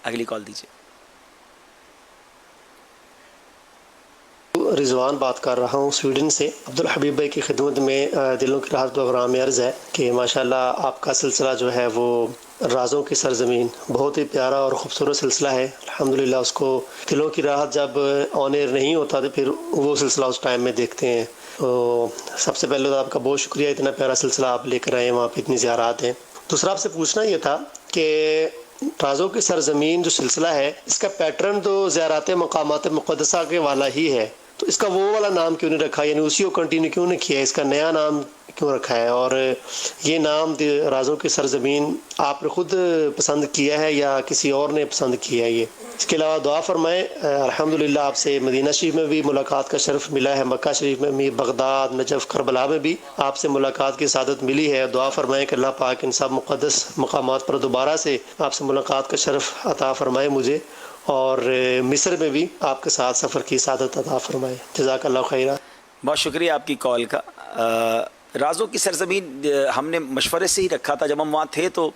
اگلی کال دیجیے. رضوان بات کر رہا ہوں سویڈن سے. عبدالحبیب بھائی کی خدمت میں دلوں کی راحت پروگرام میں عرض ہے کہ ماشاءاللہ آپ کا سلسلہ جو ہے وہ رازوں کی سرزمین بہت ہی پیارا اور خوبصورت سلسلہ ہے. الحمدللہ اس کو دلوں کی راحت جب آن ایئر نہیں ہوتا تو پھر وہ سلسلہ اس ٹائم میں دیکھتے ہیں. تو سب سے پہلے تو آپ کا بہت شکریہ, اتنا پیارا سلسلہ آپ لے کر آئے ہیں, وہاں پہ اتنی زیارات ہیں. دوسرا آپ سے پوچھنا یہ تھا کہ رازوں کی سرزمین جو سلسلہ ہے اس کا پیٹرن تو زیارات مقامات مقدسہ کے والا ہی ہے, تو اس کا وہ والا نام کیوں نہیں رکھا, یعنی اسی کو کنٹینیو کیوں نہیں کیا, اس کا نیا نام کیوں رکھا ہے؟ اور یہ نام رازوں کی سرزمین آپ نے خود پسند کیا ہے یا کسی اور نے پسند کیا ہے یہ؟ اس کے علاوہ دعا فرمائیں. الحمدللہ آپ سے مدینہ شریف میں بھی ملاقات کا شرف ملا ہے, مکہ شریف میں بھی, بغداد, نجف, کربلا میں بھی آپ سے ملاقات کی سعادت ملی ہے. دعا فرمائیں کہ اللہ پاک ان سب مقدس مقامات پر دوبارہ سے آپ سے ملاقات کا شرف عطا فرمائے مجھے, اور مصر میں بھی آپ کے ساتھ سفر کی سعادت عطا فرمائے. جزاک اللہ خیرہ. بہت شکریہ آپ کی کال کا. رازوں کی سرزمین ہم نے مشورے سے ہی رکھا تھا. جب ہم وہاں تھے تو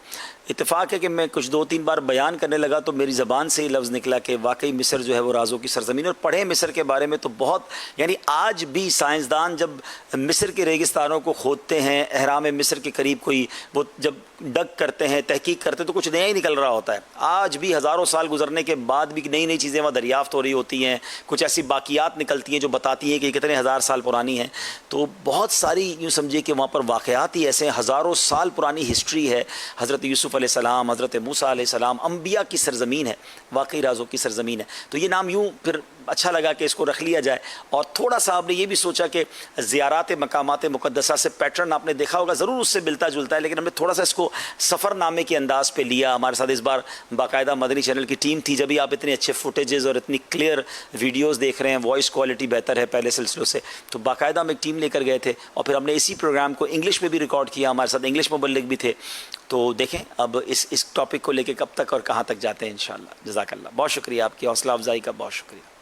اتفاق ہے کہ میں کچھ 2-3 بار بیان کرنے لگا تو میری زبان سے ہی لفظ نکلا کہ واقعی مصر جو ہے وہ رازوں کی سرزمین. اور پڑھیں مصر کے بارے میں تو بہت, یعنی آج بھی سائنسدان جب مصر کے ریگستانوں کو کھودتے ہیں, اہرام مصر کے قریب کوئی وہ جب ڈگ کرتے ہیں, تحقیق کرتے ہیں, تو کچھ نیا ہی نکل رہا ہوتا ہے. آج بھی ہزاروں سال گزرنے کے بعد بھی نئی نئی چیزیں وہاں دریافت ہو رہی ہوتی ہیں, کچھ ایسی باقیات نکلتی ہیں جو بتاتی ہیں کہ کتنے ہزار سال پرانی ہیں. تو بہت ساری یوں سمجھیے کہ وہاں پر واقعات ہی ایسے ہیں, ہزاروں سال پرانی ہسٹری ہے. حضرت یوسف علیہ السلام, حضرت موسیٰ علیہ السلام, انبیاء کی سرزمین ہے, واقعی رازوں کی سرزمین ہے. تو یہ نام یوں پھر اچھا لگا کہ اس کو رکھ لیا جائے. اور تھوڑا سا آپ نے یہ بھی سوچا کہ زیارات مقامات مقدسہ سے پیٹرن آپ نے دیکھا ہوگا, ضرور اس سے ملتا جلتا ہے, لیکن ہم نے تھوڑا سا اس کو سفر نامے کے انداز پہ لیا. ہمارے ساتھ اس بار باقاعدہ مدنی چینل کی ٹیم تھی. جبھی آپ اتنے اچھے فوٹیجز اور اتنی کلیئر ویڈیوز دیکھ رہے ہیں, وائس کوالٹی بہتر ہے پہلے سلسلوں سے, تو باقاعدہ ہم ایک ٹیم لے کر گئے تھے. اور پھر ہم نے اسی پروگرام کو انگلش میں بھی ریکارڈ کیا, ہمارے ساتھ انگلش مبلغ بھی تھے. تو دیکھیں اب اس ٹاپک کو لے کے کب تک اور کہاں تک جاتے ہیں انشاءاللہ. جزاک اللہ, بہت شکریہ آپ کی حوصلہ افزائی کا, بہت شکریہ.